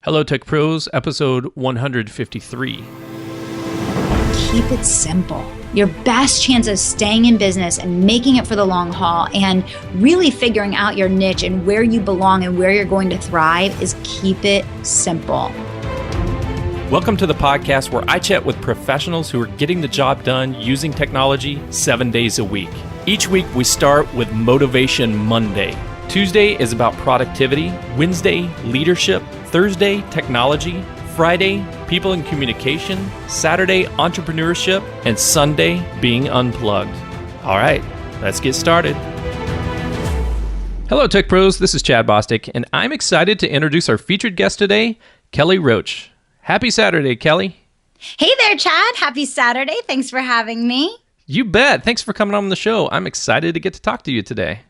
Hello, Tech Pros, episode 153. Keep it simple. Your best chance of staying in business and making it for the long haul and really figuring out your niche and where you belong and where you're going to thrive is keep it simple. Welcome to the podcast where I chat with professionals who are getting the job done using technology 7 days a week. Each week, we start with Motivation Monday. Tuesday is about productivity, Wednesday, leadership, Thursday, technology, Friday, people and communication, Saturday, entrepreneurship, and Sunday, being unplugged. All right, let's get started. Hello, Tech Pros. This is Chad Bostic, and I'm excited to introduce our featured guest today, Kelly Roach. Happy Saturday, Kelly. Hey there, Chad. Happy Saturday. Thanks for having me. You bet. Thanks for coming on the show. I'm excited to get to talk to you today.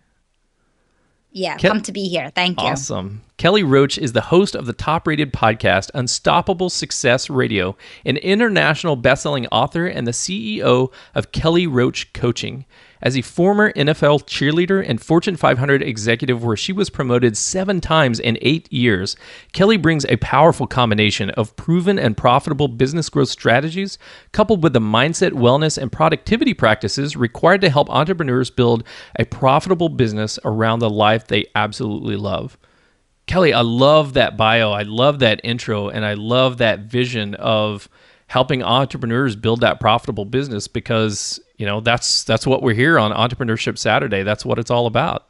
Yeah, pumped to be here. Thank you. Awesome. Kelly Roach is the host of the top-rated podcast, Unstoppable Success Radio, an international best-selling author and the CEO of Kelly Roach Coaching. As a former NFL Cheerleader and Fortune 500 executive where she was promoted 7 times in 8 years, Kelly brings a powerful combination of proven and profitable business growth strategies coupled with the mindset, wellness, and productivity practices required to help entrepreneurs build a profitable business around the life they absolutely love. Kelly, I love that bio. I love that intro, and I love that vision of helping entrepreneurs build that profitable business because, you know, that's what we're here on Entrepreneurship Saturday. That's what it's all about.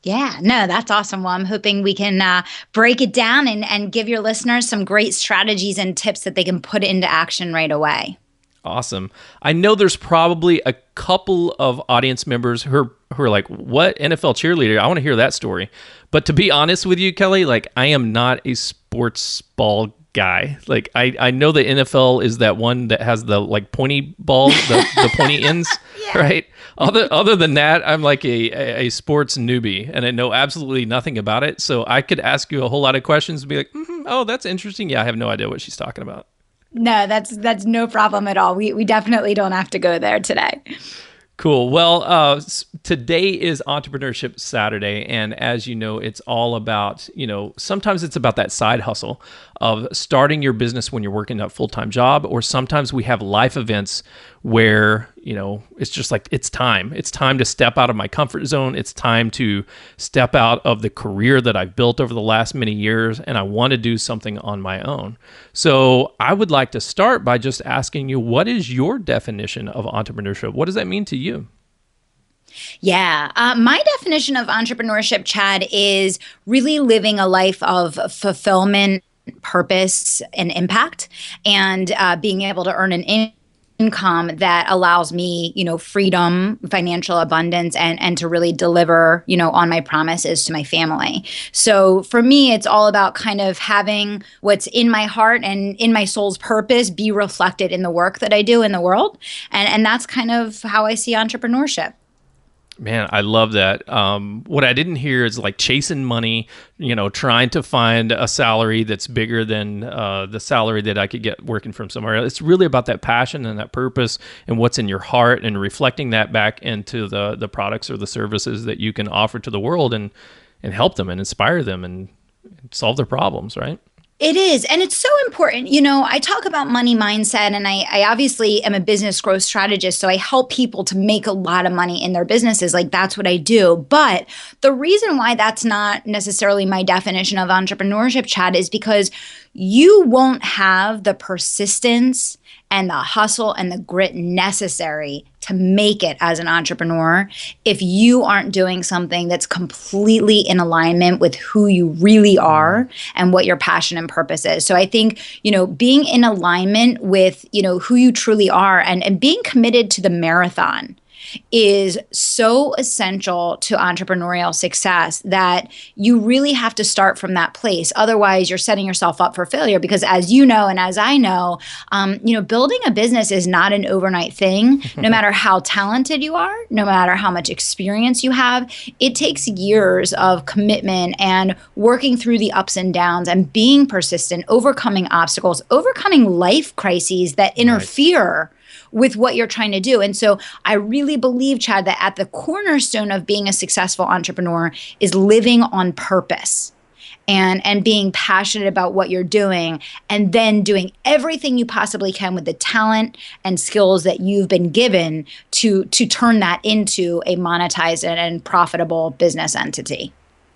Yeah, no, that's awesome. Well, I'm hoping we can break it down and give your listeners some great strategies and tips that they can put into action right away. Awesome. I know there's probably a couple of audience members who are like, what, NFL cheerleader? I want to hear that story. But to be honest with you, Kelly, like I am not a sports ball guy. Like I know the NFL is that one that has the like pointy balls, the pointy ends, yeah. Right? Other than that, I'm like a sports newbie and I know absolutely nothing about it. So I could ask you a whole lot of questions and be like, oh, that's interesting. Yeah, I have no idea what she's talking about. No, that's no problem at all. We definitely don't have to go there today. Cool. Well, today is Entrepreneurship Saturday, and as you know, it's all about, sometimes it's about that side hustle of starting your business when you're working a full-time job, or sometimes we have life events where, it's just like, it's time. It's time to step out of my comfort zone. It's time to step out of the career that I've built over the last many years, and I want to do something on my own. So I would like to start by just asking you, what is your definition of entrepreneurship? What does that mean to you? Yeah. My definition of entrepreneurship, Chad, is really living a life of fulfillment, purpose, and impact, and being able to earn an income that allows me, freedom, financial abundance, and to really deliver, on my promises to my family. So for me, it's all about kind of having what's in my heart and in my soul's purpose be reflected in the work that I do in the world. And that's kind of how I see entrepreneurship. Man, I love that. What I didn't hear is like chasing money, trying to find a salary that's bigger than the salary that I could get working from somewhere else. It's really about that passion and that purpose and what's in your heart and reflecting that back into the products or the services that you can offer to the world and help them and inspire them and solve their problems, right? It is. And it's so important. I talk about money mindset, and I obviously am a business growth strategist. So I help people to make a lot of money in their businesses. Like that's what I do. But the reason why that's not necessarily my definition of entrepreneurship, Chad, is because you won't have the persistence and the hustle and the grit necessary to make it as an entrepreneur if you aren't doing something that's completely in alignment with who you really are and what your passion and purpose is. So I think, being in alignment with, who you truly are and being committed to the marathon is so essential to entrepreneurial success that you really have to start from that place. Otherwise, you're setting yourself up for failure because as you know, and as I know, building a business is not an overnight thing. No matter how talented you are, no matter how much experience you have, it takes years of commitment and working through the ups and downs and being persistent, overcoming obstacles, overcoming life crises that interfere with what you're trying to do. And so I really believe, Chad, that at the cornerstone of being a successful entrepreneur is living on purpose. and being passionate about what you're doing, and then doing everything you possibly can with the talent and skills that you've been given to turn that into a monetized and profitable business entity.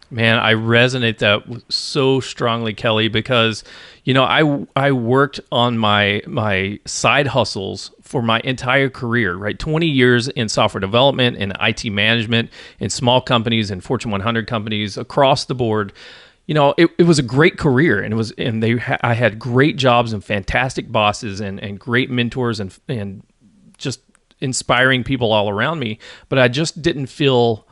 Man, I resonate that so strongly, Kelly, because I worked on my side hustles for my entire career, right? 20 years in software development and IT management in small companies and Fortune 100 companies across the board. It was a great career, and I had great jobs and fantastic bosses and great mentors and just inspiring people all around me, but I just didn't feel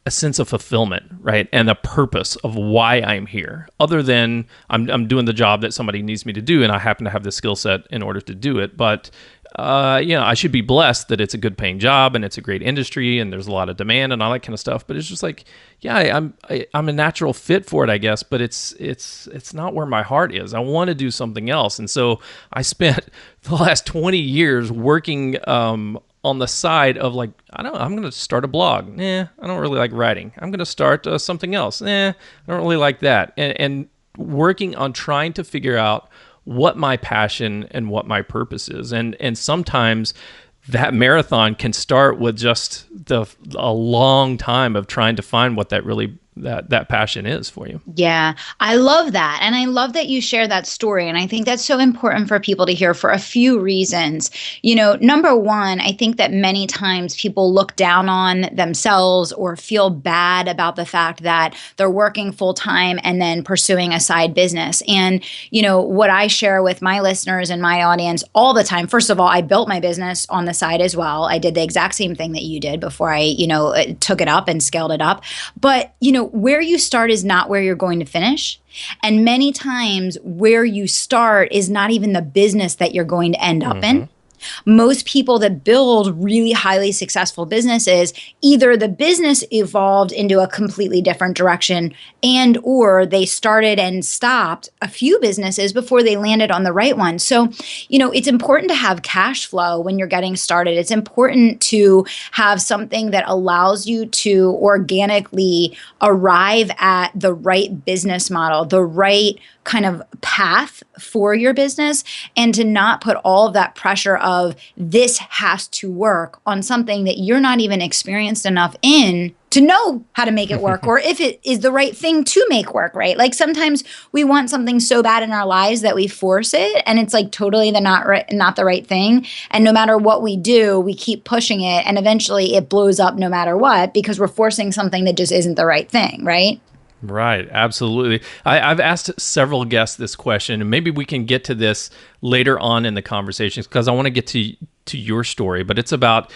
a sense of fulfillment, right? And a purpose of why I'm here, other than I'm doing the job that somebody needs me to do, and I happen to have the skill set in order to do it. But I should be blessed that it's a good paying job and it's a great industry and there's a lot of demand and all that kind of stuff. But it's just like, I'm a natural fit for it, I guess. But it's not where my heart is. I want to do something else, and so I spent the last 20 years working on the side of like, I'm going to start a blog. I don't really like writing. I'm going to start something else. I don't really like that. And working on trying to figure out what my passion and what my purpose is. And sometimes that marathon can start with just a long time of trying to find what that passion is for you. Yeah, I love that. And I love that you share that story. And I think that's so important for people to hear for a few reasons. Number one, I think that many times people look down on themselves or feel bad about the fact that they're working full time and then pursuing a side business. And, what I share with my listeners and my audience all the time, first of all, I built my business on the side as well. I did the exact same thing that you did before I, took it up and scaled it up. But, where you start is not where you're going to finish. And many times where you start is not even the business that you're going to end up in. Most people that build really highly successful businesses, either the business evolved into a completely different direction and or they started and stopped a few businesses before they landed on the right one. So, it's important to have cash flow when you're getting started. It's important to have something that allows you to organically arrive at the right business model, the right kind of path for your business, and to not put all of that pressure of this has to work on something that you're not even experienced enough in to know how to make it work or if it is the right thing to make work, right? Like sometimes we want something so bad in our lives that we force it and it's like totally not the right thing. And no matter what we do, we keep pushing it and eventually it blows up no matter what because we're forcing something that just isn't the right thing, right? Right, absolutely. I've asked several guests this question, and maybe we can get to this later on in the conversations because I want to get to your story. But it's about,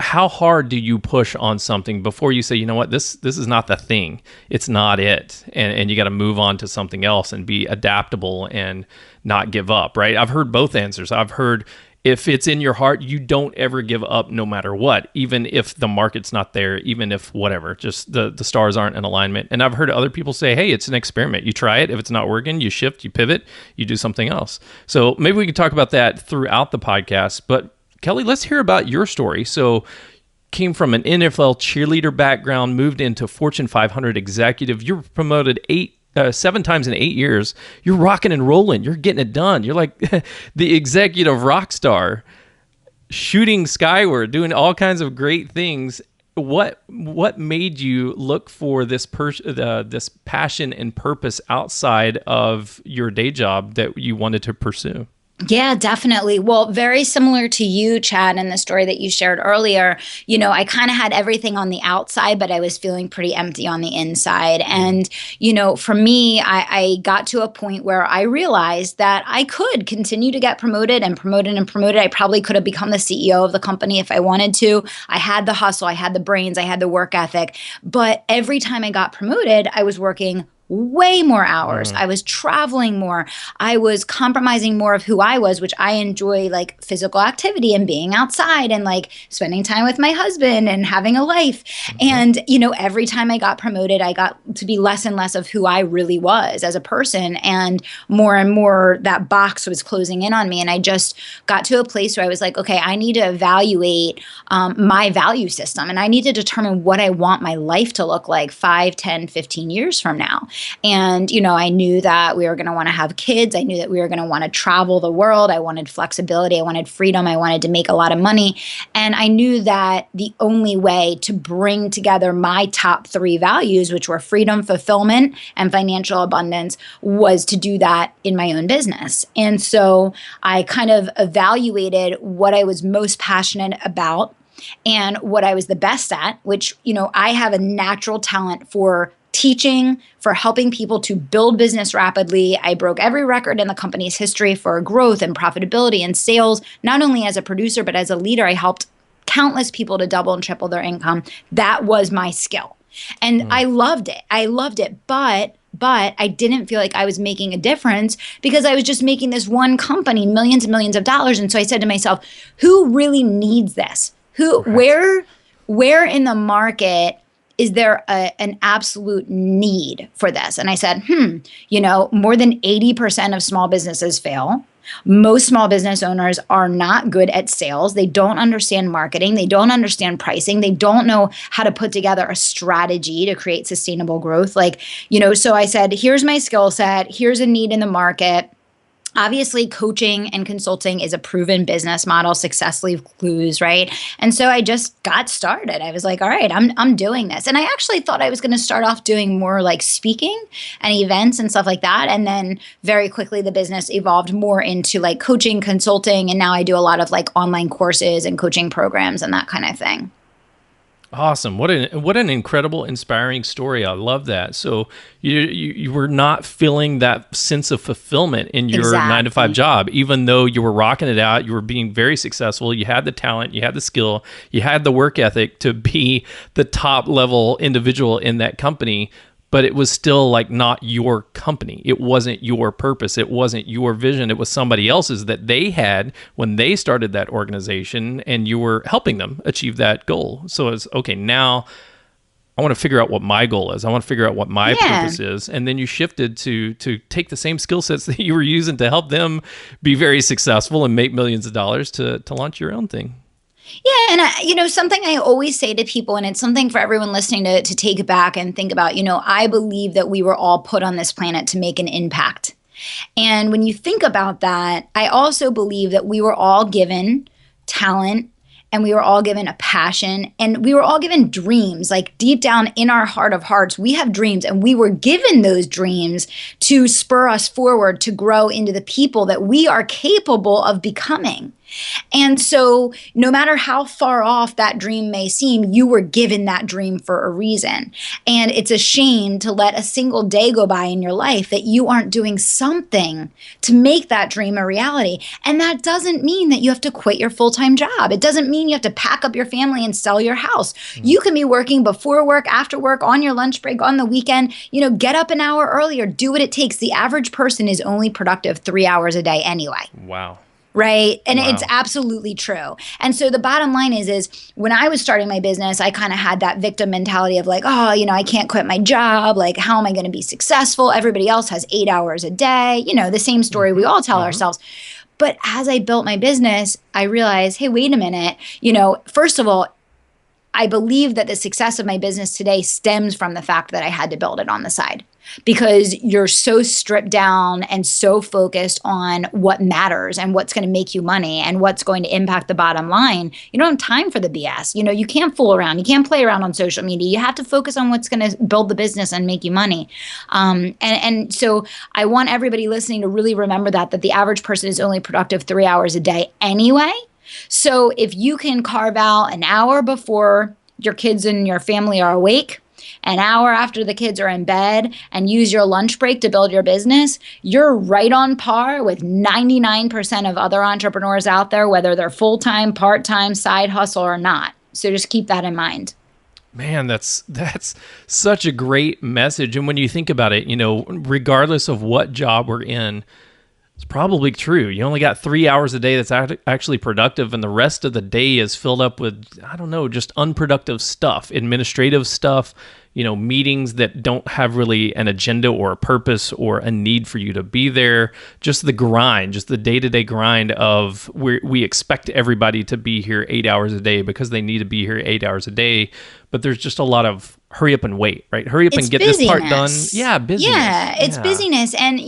how hard do you push on something before you say, you know what, this is not the thing. It's not it. And you got to move on to something else and be adaptable and not give up, right? I've heard both answers. I've heard if it's in your heart, you don't ever give up no matter what, even if the market's not there, even if whatever, just the stars aren't in alignment. And I've heard other people say, hey, it's an experiment. You try it. If it's not working, you shift, you pivot, you do something else. So maybe we can talk about that throughout the podcast. But Kelly, let's hear about your story. So came from an NFL cheerleader background, moved into Fortune 500 executive. You were promoted 7 times in 8 years. You're rocking and rolling. You're getting it done. You're like the executive rock star, shooting skyward, doing all kinds of great things. What made you look for this this passion and purpose outside of your day job that you wanted to pursue? Yeah, definitely. Well, very similar to you, Chad, and the story that you shared earlier, I kind of had everything on the outside, but I was feeling pretty empty on the inside. And, for me, I got to a point where I realized that I could continue to get promoted and promoted and promoted. I probably could have become the CEO of the company if I wanted to. I had the hustle, I had the brains, I had the work ethic. But every time I got promoted, I was working way more hours. I was traveling more. I was compromising more of who I was, which I enjoy, like physical activity and being outside and like spending time with my husband and having a life. And, every time I got promoted, I got to be less and less of who I really was as a person. And more that box was closing in on me. And I just got to a place where I was like, okay, I need to evaluate my value system and I need to determine what I want my life to look like 5, 10, 15 years from now. And, I knew that we were going to want to have kids. I knew that we were going to want to travel the world. I wanted flexibility. I wanted freedom. I wanted to make a lot of money. And I knew that the only way to bring together my top 3 values, which were freedom, fulfillment, and financial abundance, was to do that in my own business. And so I kind of evaluated what I was most passionate about and what I was the best at, which, I have a natural talent for teaching, for helping people to build business rapidly. I broke every record in the company's history for growth and profitability and sales, not only as a producer, but as a leader. I helped countless people to double and triple their income. That was my skill. And I loved it. But I didn't feel like I was making a difference because I was just making this one company millions and millions of dollars. And so I said to myself, who really needs this? Where in the market is there an absolute need for this? And I said, more than 80% of small businesses fail. Most small business owners are not good at sales. They don't understand marketing. They don't understand pricing. They don't know how to put together a strategy to create sustainable growth. So I said, here's my skill set. Here's a need in the market. Obviously, coaching and consulting is a proven business model. Success leaves clues, right? And so I just got started. I was like, all right, I'm doing this. And I actually thought I was going to start off doing more like speaking and events and stuff like that. And then very quickly, the business evolved more into like coaching, consulting. And now I do a lot of like online courses and coaching programs and that kind of thing. Awesome. What an incredible, inspiring story. I love that. So you were not feeling that sense of fulfillment in your 9-to-5 job, even though you were rocking it out, you were being very successful, you had the talent, you had the skill, you had the work ethic to be the top level individual in that company. But it was still like not your company. It wasn't your purpose. It wasn't your vision. It was somebody else's that they had when they started that organization, and you were helping them achieve that goal. So it's okay, now I want to figure out what my goal is. I want to figure out what my purpose is. And then you shifted to take the same skill sets that you were using to help them be very successful and make millions of dollars to launch your own thing. Yeah. And, something I always say to people, and it's something for everyone listening to take it back and think about, I believe that we were all put on this planet to make an impact. And when you think about that, I also believe that we were all given talent, and we were all given a passion, and we were all given dreams. Like deep down in our heart of hearts, we have dreams, and we were given those dreams to spur us forward to grow into the people that we are capable of becoming. And so no matter how far off that dream may seem, you were given that dream for a reason. And it's a shame to let a single day go by in your life that you aren't doing something to make that dream a reality. And that doesn't mean that you have to quit your full-time job. It doesn't mean you have to pack up your family and sell your house. You can be working before work, after work, on your lunch break, on the weekend. Get up an hour earlier, do what it takes. The average person is only productive 3 hours a day anyway. Wow. Right. And it's absolutely true. And so the bottom line is when I was starting my business, I kind of had that victim mentality of like, I can't quit my job. Like, how am I going to be successful? Everybody else has 8 hours a day. The same story we all tell ourselves. But as I built my business, I realized, hey, wait a minute. First of all, I believe that the success of my business today stems from the fact that I had to build it on the side, because you're so stripped down and so focused on what matters and what's going to make you money and what's going to impact the bottom line. You don't have time for the BS. You can't fool around. You can't play around on social media. You have to focus on what's going to build the business and make you money. And so I want everybody listening to really remember that the average person is only productive 3 hours a day anyway. So if you can carve out an hour before your kids and your family are awake, an hour after the kids are in bed, and use your lunch break to build your business, you're right on par with 99% of other entrepreneurs out there, whether they're full-time, part-time, side hustle or not. So just keep that in mind. Man, that's such a great message. And when you think about it, regardless of what job we're in, it's probably true. You only got 3 hours a day that's actually productive, and the rest of the day is filled up with, just unproductive stuff, administrative stuff, meetings that don't have really an agenda or a purpose or a need for you to be there. Just the grind, just the day-to-day grind of we expect everybody to be here 8 hours a day because they need to be here 8 hours a day. But there's just a lot of hurry up and wait, right? Hurry up and get busyness. This part done. Yeah, busyness. Yeah, it's busyness. And,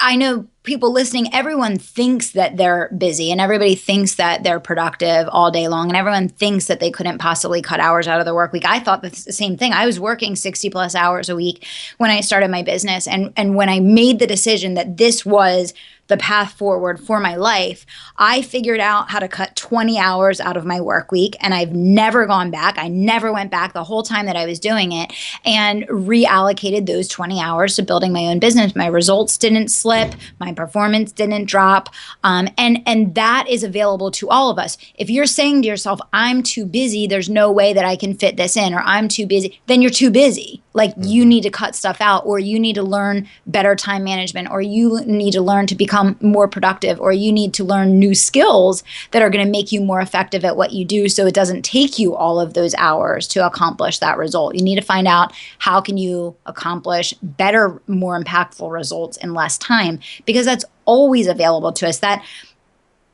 I know people listening, everyone thinks that they're busy and everybody thinks that they're productive all day long and everyone thinks that they couldn't possibly cut hours out of their work week. I thought the same thing. I was working 60 plus hours a week when I started my business. And when I made the decision that this was the path forward for my life, I figured out how to cut 20 hours out of my work week, and I've never gone back. I never went back the whole time that I was doing it, and reallocated those 20 hours to building my own business. My results didn't slip, my performance didn't drop, and that is available to all of us. If you're saying to yourself, I'm too busy, there's no way that I can fit this in, or I'm too busy, then you're too busy. Like you need to cut stuff out, or you need to learn better time management, or you need to learn to become more productive, or you need to learn new skills that are going to make you more effective at what you do, so it doesn't take you all of those hours to accomplish that result. You need to find out how can you accomplish better, more impactful results in less time, because that's always available to us. That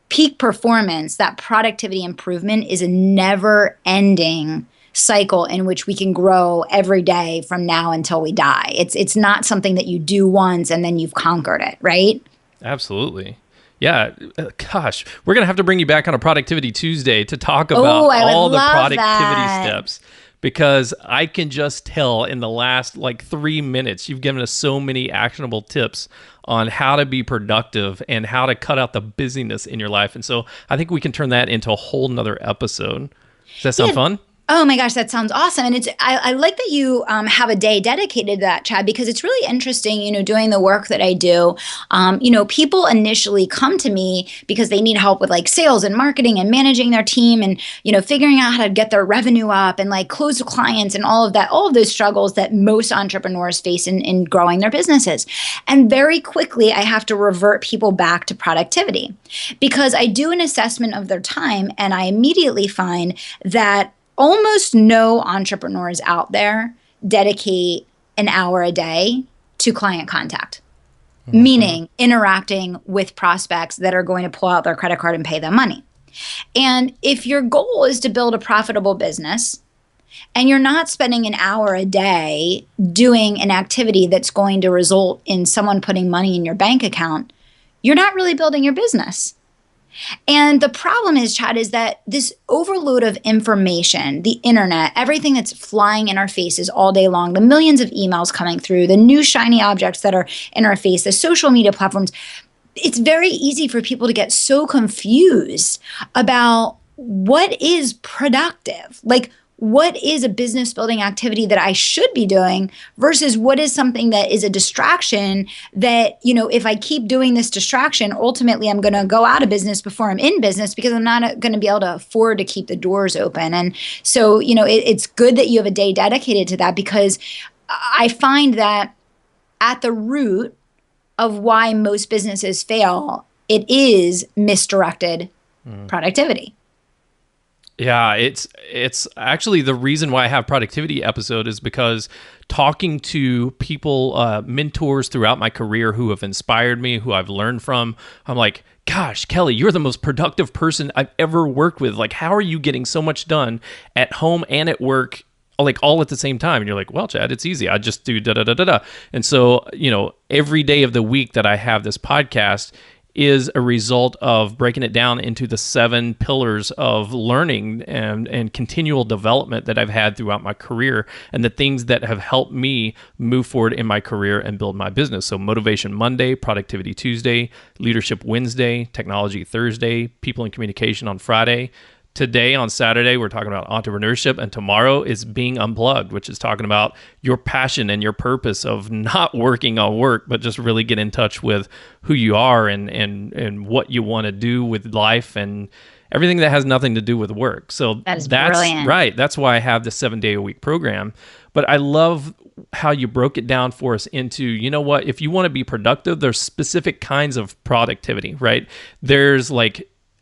peak performance, that productivity improvement is a never-ending cycle in which we can grow every day from now until we die. It's not something that you do once and then you've conquered it, right? Absolutely. Yeah. Gosh, we're going to have to bring you back on a Productivity Tuesday to talk about all the productivity steps, because I can just tell in the last 3 minutes, you've given us so many actionable tips on how to be productive and how to cut out the busyness in your life. And so I think we can turn that into a whole nother episode. Does that sound fun? Oh my gosh, that sounds awesome. And I like that you have a day dedicated to that, Chad, because it's really interesting, doing the work that I do. People initially come to me because they need help with sales and marketing and managing their team and, figuring out how to get their revenue up and close clients and all of that, all of those struggles that most entrepreneurs face in growing their businesses. And very quickly, I have to revert people back to productivity, because I do an assessment of their time and I immediately find that almost no entrepreneurs out there dedicate an hour a day to client contact, meaning interacting with prospects that are going to pull out their credit card and pay them money. And if your goal is to build a profitable business and you're not spending an hour a day doing an activity that's going to result in someone putting money in your bank account, you're not really building your business. And the problem is, Chad, is that this overload of information, the internet, everything that's flying in our faces all day long, the millions of emails coming through, the new shiny objects that are in our face, the social media platforms, it's very easy for people to get so confused about what is productive. What is a business building activity that I should be doing versus what is something that is a distraction that, if I keep doing this distraction, ultimately I'm going to go out of business before I'm in business because I'm not going to be able to afford to keep the doors open. And so, it's good that you have a day dedicated to that, because I find that at the root of why most businesses fail, it is misdirected productivity. Yeah, it's actually the reason why I have productivity episode is because talking to people, mentors throughout my career who have inspired me, who I've learned from, I'm like, gosh, Kelly, you're the most productive person I've ever worked with. How are you getting so much done at home and at work, all at the same time? And you're like, well, Chad, it's easy. I just do da-da-da-da-da. And so, every day of the week that I have this podcast is a result of breaking it down into the 7 pillars of learning and continual development that I've had throughout my career, and the things that have helped me move forward in my career and build my business. So Motivation Monday, Productivity Tuesday, Leadership Wednesday, Technology Thursday, People and Communication on Friday. Today, on Saturday, we're talking about entrepreneurship, and tomorrow is Being Unplugged, which is talking about your passion and your purpose of not working on work, but just really get in touch with who you are and what you want to do with life and everything that has nothing to do with work. So that's brilliant. Right. That's why I have the 7-day-a-week program. But I love how you broke it down for us into, if you want to be productive, there's specific kinds of productivity, right? There's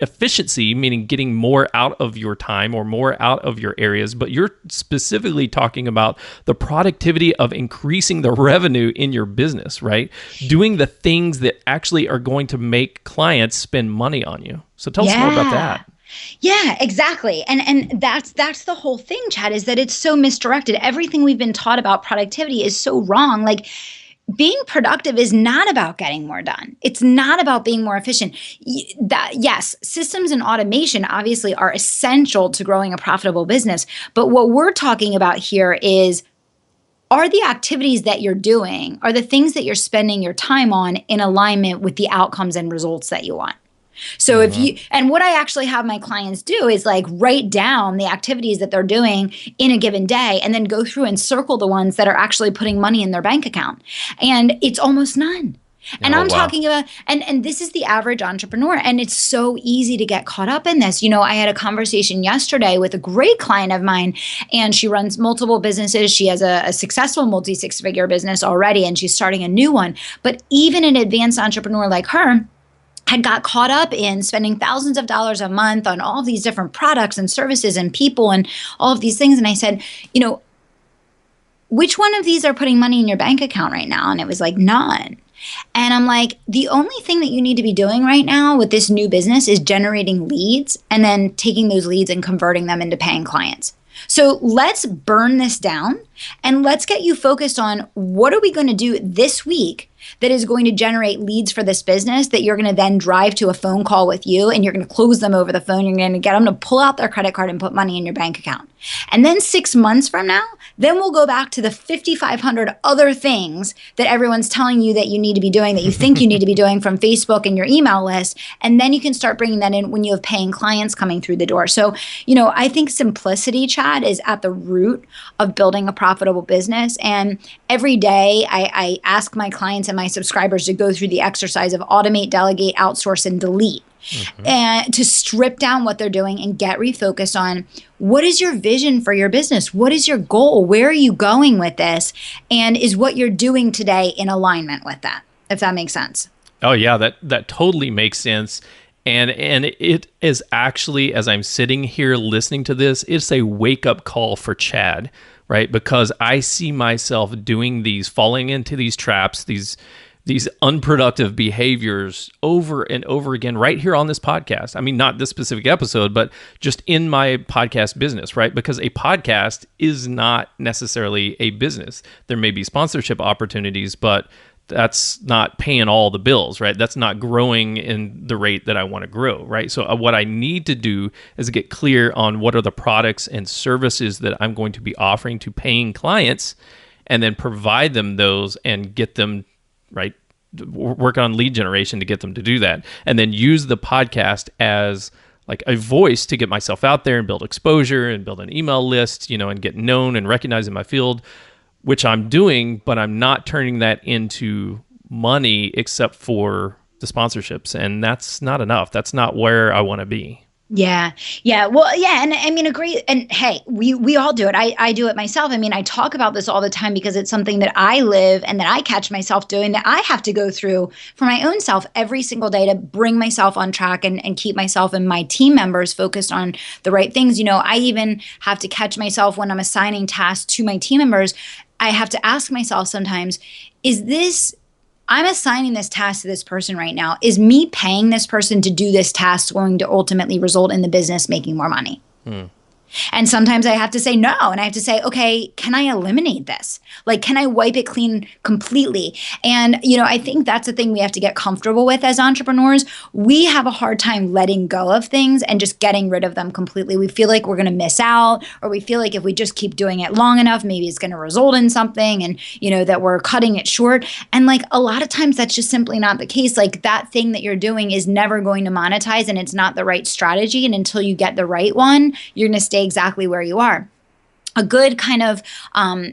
efficiency, meaning getting more out of your time or more out of your areas, but you're specifically talking about the productivity of increasing the revenue in your business, right? Doing the things that actually are going to make clients spend money on you. So tell us more about that. Yeah, exactly. And that's the whole thing, Chad, is that it's so misdirected. Everything we've been taught about productivity is so wrong. Like being productive is not about getting more done. It's not about being more efficient. Yes, systems and automation obviously are essential to growing a profitable business. But what we're talking about here is, are the activities that you're doing, are the things that you're spending your time on in alignment with the outcomes and results that you want? So if you, and what I actually have my clients do is like write down the activities that they're doing in a given day and then go through and circle the ones that are actually putting money in their bank account. And it's almost none. And I'm talking about, and this is the average entrepreneur. And it's so easy to get caught up in this. You know, I had a conversation yesterday with a great client of mine, and she runs multiple businesses. She has a successful multi-six-figure business already, and she's starting a new one. But even an advanced entrepreneur like her had got caught up in spending thousands of dollars a month on all of these different products and services and people and all of these things. And I said, you know, which one of these are putting money in your bank account right now? And it was like, none. And I'm like, the only thing that you need to be doing right now with this new business is generating leads and then taking those leads and converting them into paying clients. So let's burn this down and let's get you focused on what are we going to do this week that is going to generate leads for this business that you're going to then drive to a phone call with you, and you're going to close them over the phone. You're going to get them to pull out their credit card and put money in your bank account. And then 6 months from now, then we'll go back to the 5,500 other things that everyone's telling you that you need to be doing, that you think you need to be doing from Facebook and your email list. And then you can start bringing that in when you have paying clients coming through the door. So, you know, I think simplicity, Chad, is at the root of building a profitable business. And every day I ask my clients and my subscribers to go through the exercise of automate, delegate, outsource, and delete. And to strip down what they're doing and get refocused on what is your vision for your business? What is your goal? Where are you going with this? And is what you're doing today in alignment with that? If that makes sense. Oh yeah, that totally makes sense. And it is actually, as I'm sitting here listening to this, it's a wake-up call for Chad, right? Because I see myself doing these, falling into these traps, these unproductive behaviors over and over again right here on this podcast. I mean, not this specific episode, but just in my podcast business, right? Because a podcast is not necessarily a business. There may be sponsorship opportunities, but that's not paying all the bills, right? That's not growing in the rate that I want to grow, right? So what I need to do is get clear on what are the products and services that I'm going to be offering to paying clients, and then provide them those and get them, right, work on lead generation to get them to do that, and then use the podcast as like a voice to get myself out there and build exposure and build an email list, you know, and get known and recognized in my field, which I'm doing, but I'm not turning that into money except for the sponsorships. And that's not enough. That's not where I want to be. Yeah. Yeah. Well, yeah. And I mean, agree. And hey, we all do it. I do it myself. I mean, I talk about this all the time because it's something that I live and that I catch myself doing, that I have to go through for my own self every single day to bring myself on track and keep myself and my team members focused on the right things. You know, I even have to catch myself when I'm assigning tasks to my team members. I have to ask myself sometimes, I'm assigning this task to this person right now. Is me paying this person to do this task going to ultimately result in the business making more money? And sometimes I have to say no. And I have to say, okay, can I eliminate this? Like, can I wipe it clean completely? And, you know, I think that's the thing we have to get comfortable with as entrepreneurs. We have a hard time letting go of things and just getting rid of them completely. We feel like we're going to miss out, or we feel like if we just keep doing it long enough, maybe it's going to result in something, and, you know, that we're cutting it short. And like a lot of times that's just simply not the case. Like that thing that you're doing is never going to monetize, and it's not the right strategy. And until you get the right one, you're going to stay exactly where you are. A good kind of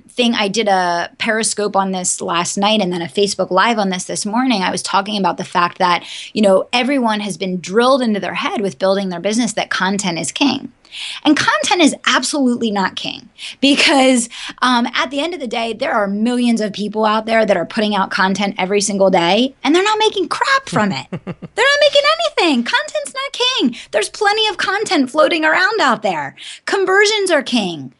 thing, I did a Periscope on this last night and then a Facebook Live on this morning. I was talking about the fact that, you know, everyone has been drilled into their head with building their business that content is king. And content is absolutely not king, because at the end of the day, there are millions of people out there that are putting out content every single day, and they're not making crap from it. They're not making anything. Content's not king. There's plenty of content floating around out there. Conversions are king.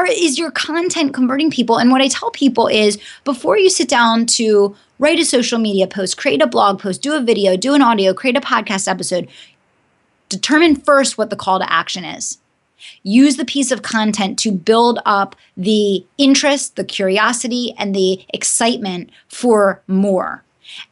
Is your content converting people? And what I tell people is, before you sit down to write a social media post, create a blog post, do a video, do an audio, create a podcast episode, determine first what the call to action is. Use the piece of content to build up the interest, the curiosity, and the excitement for more.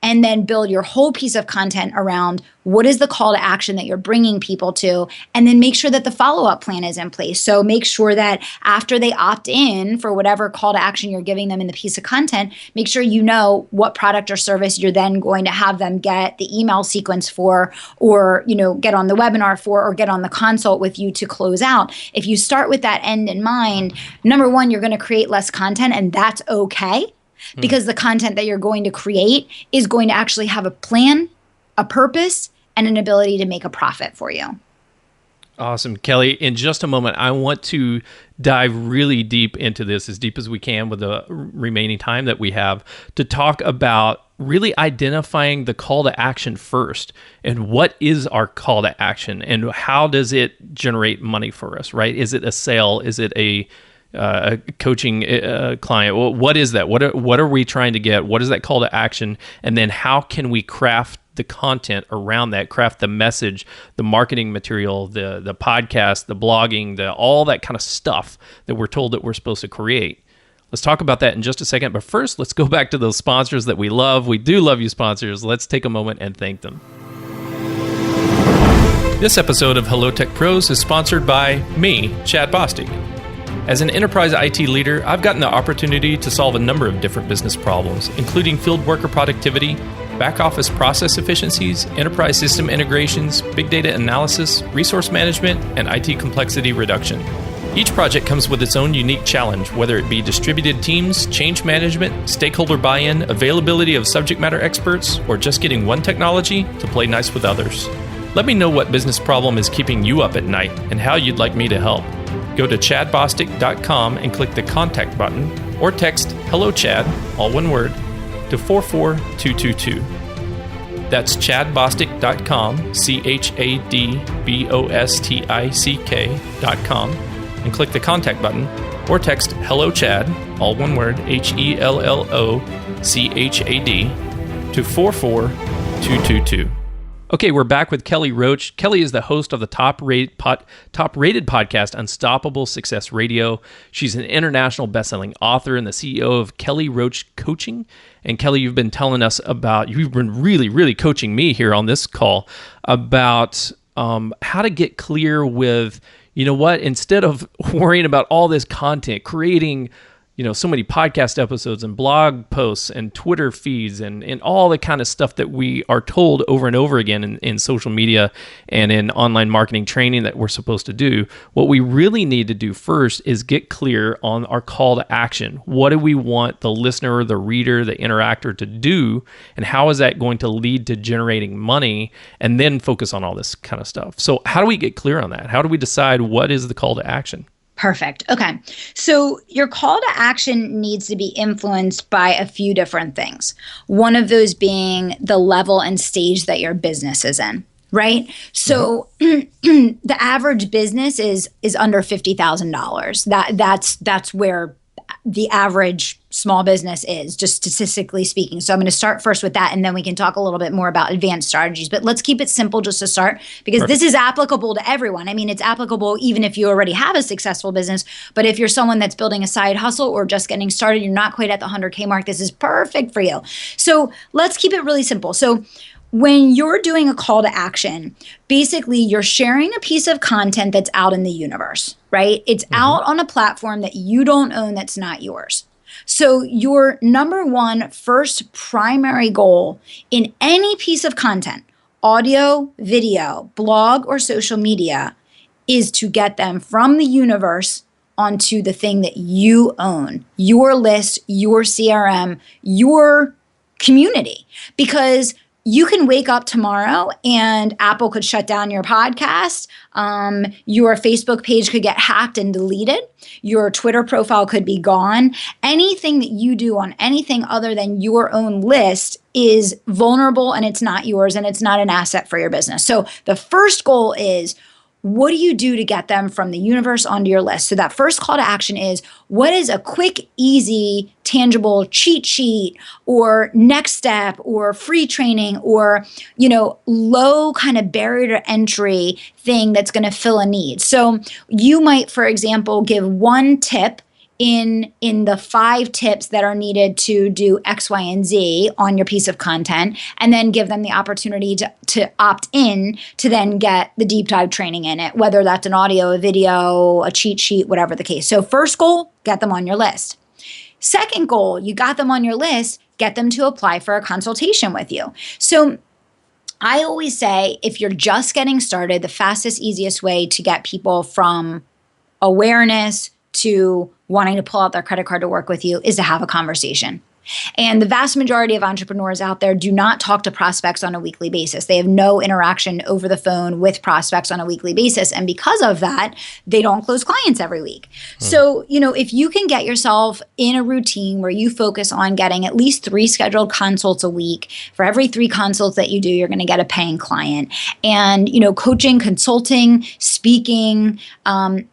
And then build your whole piece of content around what is the call to action that you're bringing people to, and then make sure that the follow-up plan is in place. So make sure that after they opt in for whatever call to action you're giving them in the piece of content, make sure you know what product or service you're then going to have them get the email sequence for, or get on the webinar for, or get on the consult with you to close out. If you start with that end in mind, number one, you're going to create less content, and that's okay. Because the content that you're going to create is going to actually have a plan, a purpose, and an ability to make a profit for you. Awesome. Kelly, in just a moment, I want to dive really deep into this, as deep as we can with the remaining time that we have, to talk about really identifying the call to action first. And what is our call to action? And how does it generate money for us, right? Is it a sale? Is it a coaching client? Well, what is that? What are we trying to get? What is that call to action? And then how can we craft the content around that, craft the message, the marketing material, the podcast, the blogging, all that kind of stuff that we're told that we're supposed to create? Let's talk about that in just a second. But first, let's go back to those sponsors that we love. We do love you, sponsors. Let's take a moment and thank them. This episode of Hello Tech Pros is sponsored by me, Chad Bostic. As an enterprise IT leader, I've gotten the opportunity to solve a number of different business problems, including field worker productivity, back office process efficiencies, enterprise system integrations, big data analysis, resource management, and IT complexity reduction. Each project comes with its own unique challenge, whether it be distributed teams, change management, stakeholder buy-in, availability of subject matter experts, or just getting one technology to play nice with others. Let me know what business problem is keeping you up at night and how you'd like me to help. Go to chadbostic.com and click the contact button, or text "Hello Chad," all one word, to 44222. That's chadbostic.com, chadbostic.com, and click the contact button, or text "Hello Chad," all one word, HELLOCHAD, to 44222. Okay, we're back with Kelly Roach. Kelly is the host of the top-rated podcast, Unstoppable Success Radio. She's an international best-selling author and the CEO of Kelly Roach Coaching. And Kelly, you've been telling us about, you've been really, really coaching me here on this call about how to get clear with, instead of worrying about all this content, creating so many podcast episodes and blog posts and Twitter feeds and all the kind of stuff that we are told over and over again in social media and in online marketing training that we're supposed to do. What we really need to do first is get clear on our call to action. What do we want the listener, the reader, the interactor to do? And how is that going to lead to generating money? And then focus on all this kind of stuff. So how do we get clear on that? How do we decide what is the call to action? Perfect. Okay. So your call to action needs to be influenced by a few different things. One of those being the level and stage that your business is in, right? So the average business is under $50,000. That's where the average small business is, just statistically speaking. So I'm going to start first with that, and then we can talk a little bit more about advanced strategies. But let's keep it simple just to start, because This is applicable to everyone. I mean, it's applicable even if you already have a successful business. But if you're someone that's building a side hustle or just getting started, you're not quite at the 100K mark, this is perfect for you. So let's keep it really simple. So when you're doing a call to action, basically you're sharing a piece of content that's out in the universe, right? It's out on a platform that you don't own, that's not yours. So your number one first primary goal in any piece of content, audio, video, blog, or social media, is to get them from the universe onto the thing that you own, your list, your CRM, your community. Because you can wake up tomorrow and Apple could shut down your podcast. Your Facebook page could get hacked and deleted. Your Twitter profile could be gone. Anything that you do on anything other than your own list is vulnerable, and it's not yours, and it's not an asset for your business. So the first goal is, what do you do to get them from the universe onto your list? So that first call to action is, what is a quick, easy, tangible cheat sheet or next step or free training or, low kind of barrier to entry thing that's going to fill a need? So you might, for example, give one tip in the 5 tips that are needed to do X, Y, and Z on your piece of content, and then give them the opportunity to opt in to then get the deep dive training in it, whether that's an audio, a video, a cheat sheet, whatever the case. So first goal, get them on your list. Second goal, you got them on your list, get them to apply for a consultation with you. So I always say, if you're just getting started, the fastest, easiest way to get people from awareness to wanting to pull out their credit card to work with you is to have a conversation. And the vast majority of entrepreneurs out there do not talk to prospects on a weekly basis. They have no interaction over the phone with prospects on a weekly basis. And because of that, they don't close clients every week. So, if you can get yourself in a routine where you focus on getting at least 3 scheduled consults a week, for every 3 consults that you do, you're going to get a paying client. And, coaching, consulting, speaking,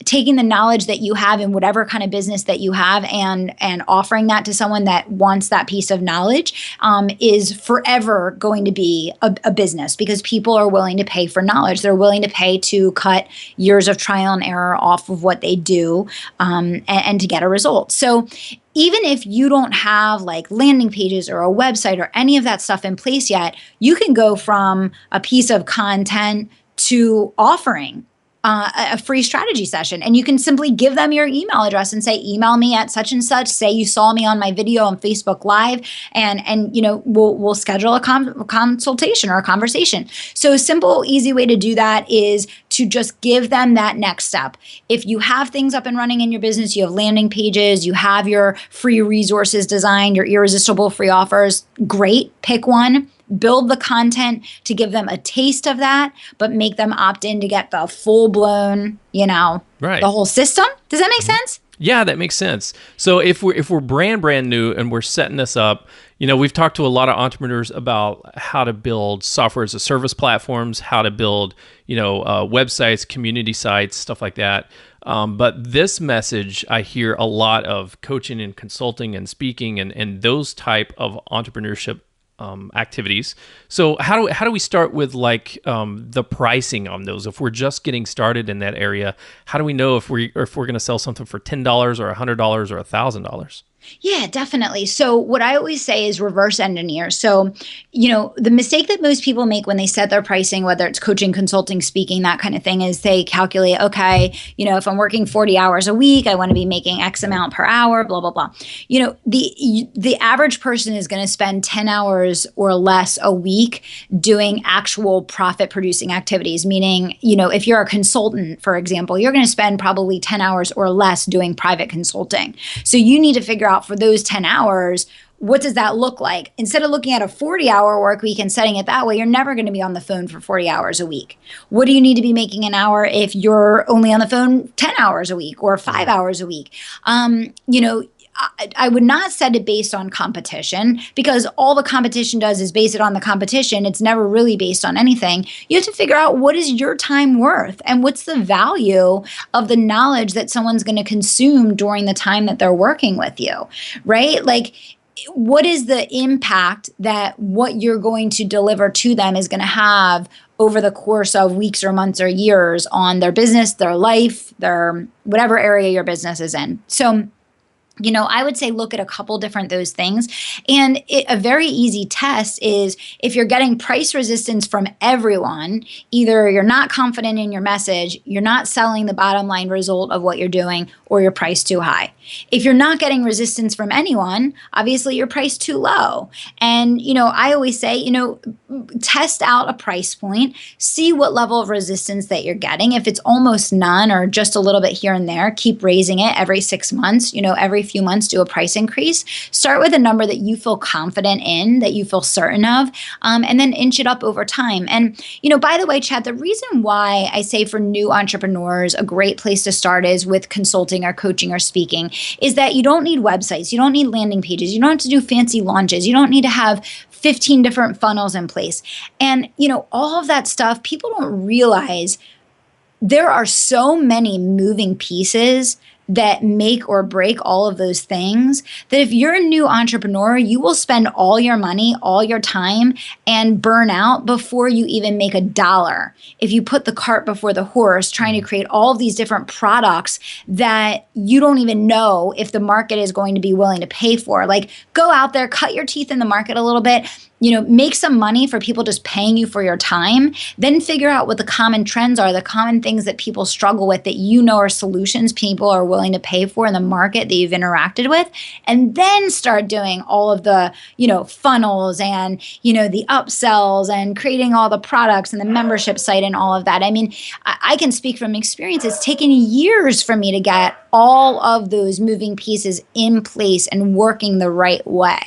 taking the knowledge that you have in whatever kind of business that you have and offering that to someone that wants that piece of knowledge is forever going to be a business, because people are willing to pay for knowledge. They're willing to pay to cut years of trial and error off of what they do and to get a result. So even if you don't have like landing pages or a website or any of that stuff in place yet, you can go from a piece of content to offering a free strategy session. And you can simply give them your email address and say, email me at such and such, say you saw me on my video on Facebook Live, and we'll schedule a consultation or a conversation. So a simple, easy way to do that is to just give them that next step. If you have things up and running in your business, you have landing pages, you have your free resources designed, your irresistible free offers, great, pick one. Build the content to give them a taste of that, but make them opt in to get the full-blown, right, the whole system. Does that make sense? Yeah, that makes sense. So if we're brand new and we're setting this up, we've talked to a lot of entrepreneurs about how to build software as a service platforms, how to build, websites, community sites, stuff like that. But this message, I hear a lot of coaching and consulting and speaking and those type of entrepreneurship activities. So how do we start with the pricing on those? If we're just getting started in that area, how do we know if we're going to sell something for $10 or $100 or $1,000? Yeah, definitely. So what I always say is reverse engineer. So, the mistake that most people make when they set their pricing, whether it's coaching, consulting, speaking, that kind of thing, is they calculate, okay, if I'm working 40 hours a week, I want to be making X amount per hour, blah, blah, blah. The average person is going to spend 10 hours or less a week doing actual profit producing activities. Meaning, if you're a consultant, for example, you're going to spend probably 10 hours or less doing private consulting. So you need to figure out for those 10 hours, what does that look like? Instead of looking at a 40-hour work week and setting it that way, you're never going to be on the phone for 40 hours a week. What do you need to be making an hour if you're only on the phone 10 hours a week or 5 hours a week? I would not set it based on competition, because all the competition does is base it on the competition. It's never really based on anything. You have to figure out, what is your time worth and what's the value of the knowledge that someone's going to consume during the time that they're working with you, right? What is the impact that what you're going to deliver to them is going to have over the course of weeks or months or years on their business, their life, their whatever area your business is in. So I would say look at a couple different those things. And a very easy test is, if you're getting price resistance from everyone, either you're not confident in your message, you're not selling the bottom line result of what you're doing, or you're priced too high. If you're not getting resistance from anyone, obviously you're priced too low. And, I always say, test out a price point, see what level of resistance that you're getting. If it's almost none or just a little bit here and there, keep raising it every 6 months, every few months, do a price increase. Start with a number that you feel confident in, that you feel certain of, and then inch it up over time. And, by the way, Chad, the reason why I say for new entrepreneurs, a great place to start is with consulting or coaching or speaking, is that you don't need websites. You don't need landing pages. You don't have to do fancy launches. You don't need to have 15 different funnels in place. And, all of that stuff, people don't realize there are so many moving pieces that make or break all of those things, that if you're a new entrepreneur, you will spend all your money, all your time, and burn out before you even make a dollar. If you put the cart before the horse, trying to create all of these different products that you don't even know if the market is going to be willing to pay for. Like, go out there, cut your teeth in the market a little bit, make some money for people just paying you for your time, then figure out what the common trends are, the common things that people struggle with that are solutions people are willing to pay for in the market that you've interacted with, and then start doing all of the, funnels and, the upsells and creating all the products and the membership site and all of that. I mean, I can speak from experience. It's taken years for me to get all of those moving pieces in place and working the right way,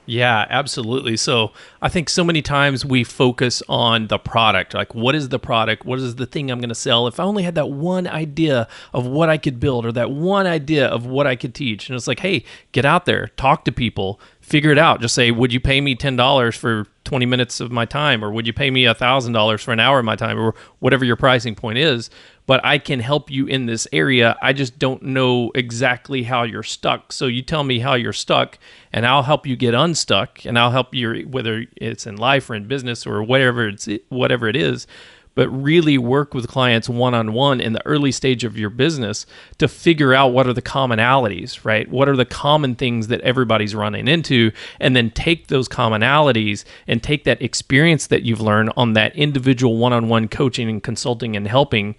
Yeah, absolutely. So I think so many times we focus on the product. Like, what is the product? What is the thing I'm going to sell? If I only had that one idea of what I could build or that one idea of what I could teach. And it's like, hey, get out there, talk to people, figure it out. Just say, would you pay me $10 for 20 minutes of my time? Or would you pay me $1,000 for an hour of my time? Or whatever your pricing point is. But I can help you in this area. I just don't know exactly how you're stuck. So you tell me how you're stuck, and I'll help you get unstuck, and I'll help you, whether it's in life or in business or whatever it is. But really work with clients one-on-one in the early stage of your business to figure out what are the commonalities, right? What are the common things that everybody's running into, and then take those commonalities and take that experience that you've learned on that individual one-on-one coaching and consulting and helping,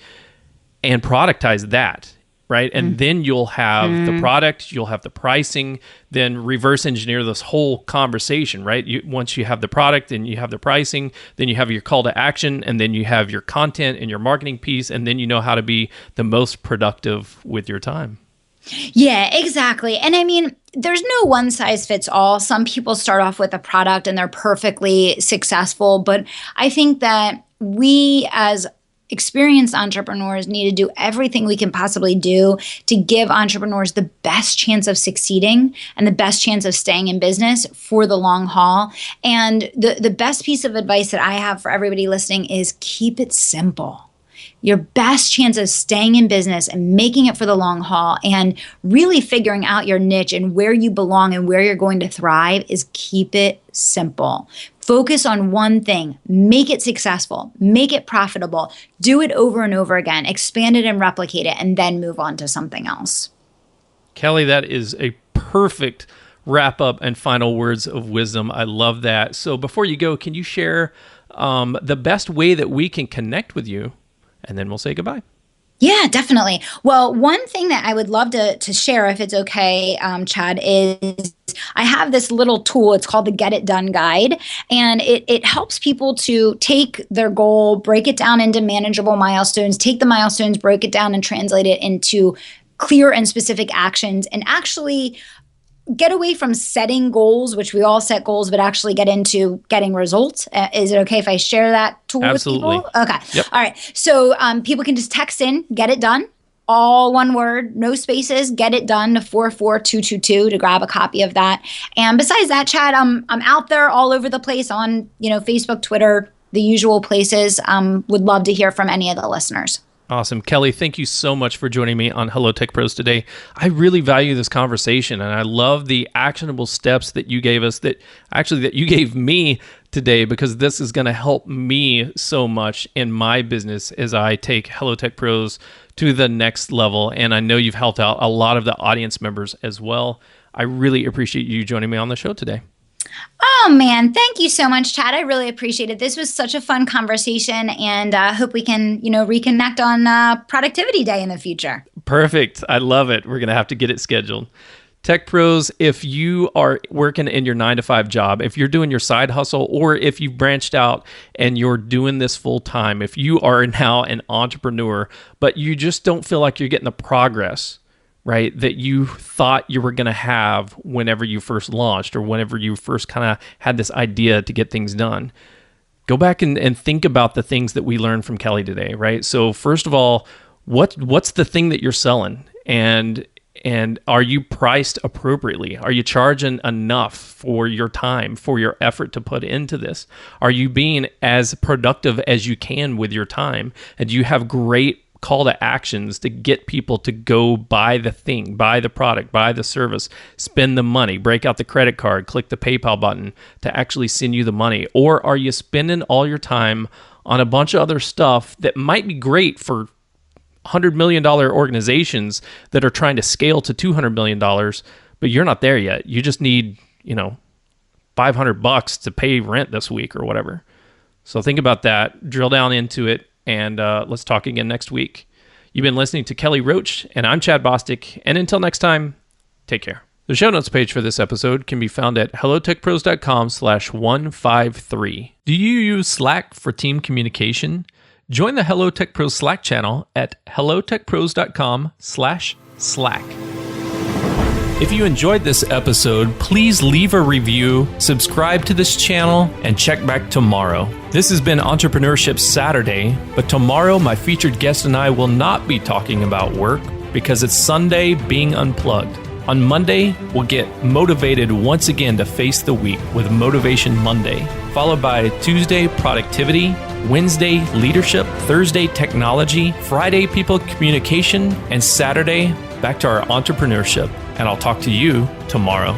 and productize that, right? And then you'll have the product, you'll have the pricing, then reverse engineer this whole conversation, right? Once you have the product and you have the pricing, then you have your call to action, and then you have your content and your marketing piece, and then you know how to be the most productive with your time. Yeah, exactly. And I mean, there's no one size fits all. Some people start off with a product and they're perfectly successful, but I think that we as experienced entrepreneurs need to do everything we can possibly do to give entrepreneurs the best chance of succeeding and the best chance of staying in business for the long haul. And the best piece of advice that I have for everybody listening is keep it simple. Your best chance of staying in business and making it for the long haul and really figuring out your niche and where you belong and where you're going to thrive is keep it simple. Focus on one thing, make it successful, make it profitable, do it over and over again, expand it and replicate it, and then move on to something else. Kelly, that is a perfect wrap up and final words of wisdom. I love that. So before you go, can you share the best way that we can connect with you? And then we'll say goodbye. Yeah, definitely. Well, one thing that I would love to share, if it's okay, Chad, is I have this little tool. It's called the Get It Done Guide. And it helps people to take their goal, break it down into manageable milestones, take the milestones, break it down and translate it into clear and specific actions, and actually get away from setting goals, which we all set goals, but actually get into getting results. Is it okay if I share that tool Absolutely. with people? Okay. Yep. All right. So people can just text in, get it done, all one word, no spaces, get it done to 44222 to grab a copy of that. And besides that, Chad, I'm out there all over the place on, Facebook, Twitter, the usual places. Would love to hear from any of the listeners. Awesome. Kelly, thank you so much for joining me on Hello Tech Pros today. I really value this conversation, and I love the actionable steps that you gave us, that you gave me today, because this is going to help me so much in my business as I take Hello Tech Pros to the next level. And I know you've helped out a lot of the audience members as well. I really appreciate you joining me on the show today. Oh, man. Thank you so much, Chad. I really appreciate it. This was such a fun conversation, and I hope we can, reconnect on Productivity Day in the future. Perfect. I love it. We're going to have to get it scheduled. Tech Pros, if you are working in your 9-to-5 job, if you're doing your side hustle, or if you've branched out and you're doing this full time, if you are now an entrepreneur, but you just don't feel like you're getting the progress, right, that you thought you were going to have whenever you first launched or whenever you first kind of had this idea to get things done, go back and think about the things that we learned from Kelly today, right? So first of all, what's the thing that you're selling? And And are you priced appropriately? Are you charging enough for your time, for your effort to put into this? Are you being as productive as you can with your time? And do you have great call to actions to get people to go buy the thing, buy the product, buy the service, spend the money, break out the credit card, click the PayPal button to actually send you the money? Or are you spending all your time on a bunch of other stuff that might be great for $100 million organizations that are trying to scale to $200 million, but you're not there yet. You just need, $500 to pay rent this week or whatever. So think about that, drill down into it, and let's talk again next week. You've been listening to Kelly Roach, and I'm Chad Bostic. And until next time, take care. The show notes page for this episode can be found at hellotechpros.com/153. Do you use Slack for team communication? Join the Hello Tech Pros Slack channel at hellotechpros.com/Slack. If you enjoyed this episode, please leave a review, subscribe to this channel, and check back tomorrow. This has been Entrepreneurship Saturday, but tomorrow my featured guest and I will not be talking about work because it's Sunday being unplugged. On Monday, we'll get motivated once again to face the week with Motivation Monday, followed by Tuesday, productivity, Wednesday, leadership, Thursday, technology, Friday, people communication, and Saturday, back to our entrepreneurship. And I'll talk to you tomorrow.